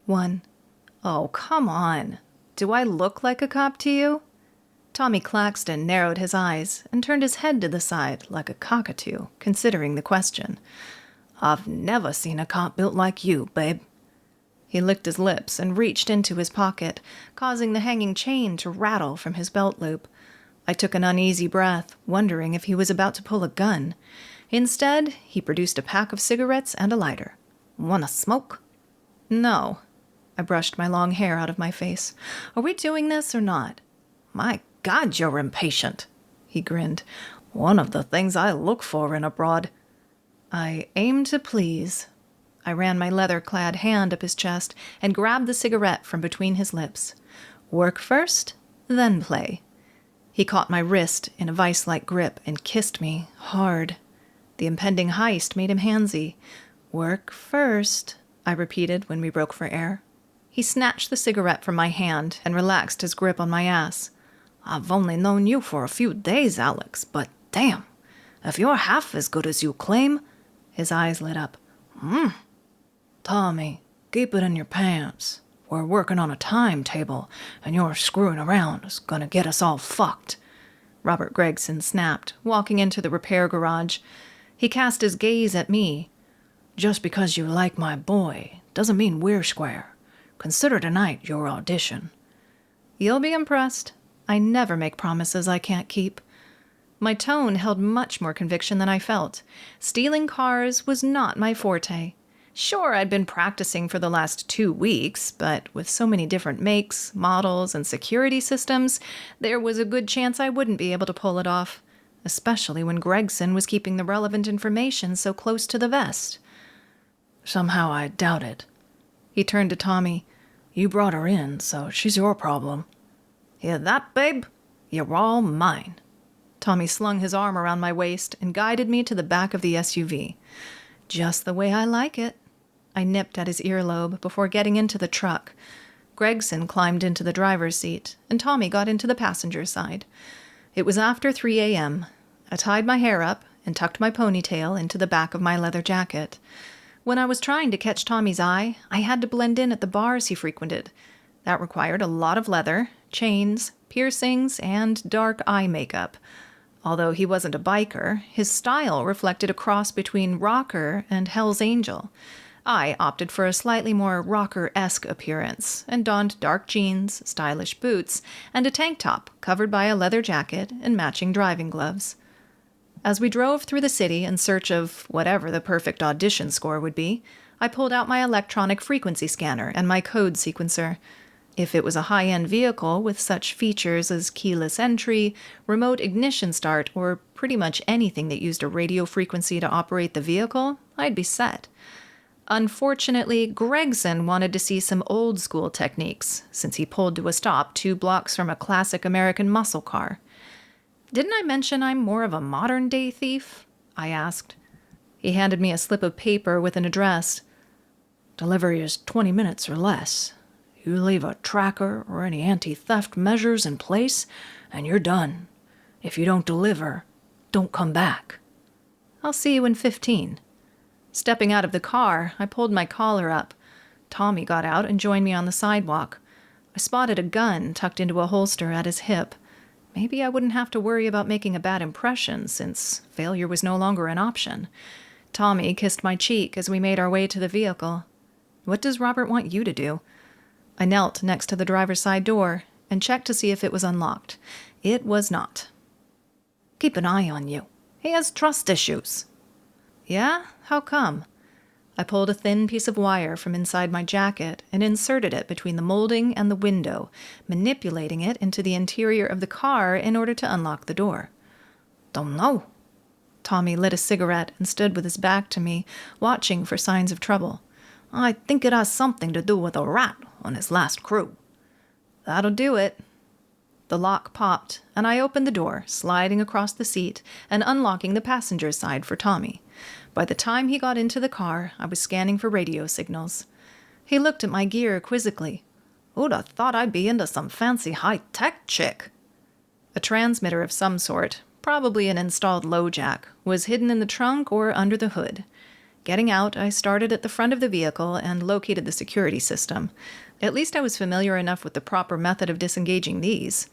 1. Oh, come on. Do I look like a cop to you? Tommy Claxton narrowed his eyes and turned his head to the side like a cockatoo, considering the question. I've never seen a cop built like you, babe. He licked his lips and reached into his pocket, causing the hanging chain to rattle from his belt loop. I took an uneasy breath, wondering if he was about to pull a gun. Instead, he produced a pack of cigarettes and a lighter. Want to smoke? No. I brushed my long hair out of my face. Are we doing this or not? My God, you're impatient, he grinned. One of the things I look for in a broad. I aim to please. I ran my leather-clad hand up his chest and grabbed the cigarette from between his lips. Work first, then play. He caught my wrist in a vice-like grip and kissed me hard. The impending heist made him handsy. Work first, I repeated when we broke for air. He snatched the cigarette from my hand and relaxed his grip on my ass. I've only known you for a few days, Alex, but damn, if you're half as good as you claim. His eyes lit up. Tommy, keep it in your pants. We're working on a timetable, and your screwing around is gonna get us all fucked. Robert Gregson snapped, walking into the repair garage. He cast his gaze at me. Just because you like my boy doesn't mean we're square. Consider tonight your audition. You'll be impressed. I never make promises I can't keep. My tone held much more conviction than I felt. Stealing cars was not my forte. Sure, I'd been practicing for the last 2 weeks, but with so many different makes, models, and security systems, there was a good chance I wouldn't be able to pull it off, especially when Gregson was keeping the relevant information so close to the vest. Somehow I doubt it. He turned to Tommy. You brought her in, so she's your problem. Hear that, babe? You're all mine. Tommy slung his arm around my waist and guided me to the back of the SUV. Just the way I like it. I nipped at his earlobe before getting into the truck. Gregson climbed into the driver's seat, and Tommy got into the passenger side. It was after 3 a.m. I tied my hair up and tucked my ponytail into the back of my leather jacket. When I was trying to catch Tommy's eye, I had to blend in at the bars he frequented. That required a lot of leather, chains, piercings, and dark eye makeup. Although he wasn't a biker, his style reflected a cross between rocker and Hell's Angel. I opted for a slightly more rocker-esque appearance and donned dark jeans, stylish boots, and a tank top covered by a leather jacket and matching driving gloves. As we drove through the city in search of whatever the perfect audition score would be, I pulled out my electronic frequency scanner and my code sequencer. If it was a high-end vehicle with such features as keyless entry, remote ignition start, or pretty much anything that used a radio frequency to operate the vehicle, I'd be set. Unfortunately, Gregson wanted to see some old-school techniques, since he pulled to a stop 2 blocks from a classic American muscle car. Didn't I mention I'm more of a modern-day thief? I asked. He handed me a slip of paper with an address. Delivery is 20 minutes or less. You leave a tracker or any anti-theft measures in place, and you're done. If you don't deliver, don't come back. I'll see you in 15. Stepping out of the car, I pulled my collar up. Tommy got out and joined me on the sidewalk. I spotted a gun tucked into a holster at his hip. Maybe I wouldn't have to worry about making a bad impression, since failure was no longer an option. Tommy kissed my cheek as we made our way to the vehicle. What does Robert want you to do? I knelt next to the driver's side door and checked to see if it was unlocked. It was not. Keep an eye on you. He has trust issues. Yeah? How come? I pulled a thin piece of wire from inside my jacket and inserted it between the molding and the window, manipulating it into the interior of the car in order to unlock the door. Don't know. Tommy lit a cigarette and stood with his back to me, watching for signs of trouble. I think it has something to do with a rat on his last crew. That'll do it. The lock popped, and I opened the door, sliding across the seat and unlocking the passenger side for Tommy. By the time he got into the car, I was scanning for radio signals. He looked at my gear quizzically. Who'd have thought I'd be into some fancy high-tech chick? A transmitter of some sort, probably an installed low jack, was hidden in the trunk or under the hood. Getting out, I started at the front of the vehicle and located the security system. At least I was familiar enough with the proper method of disengaging these.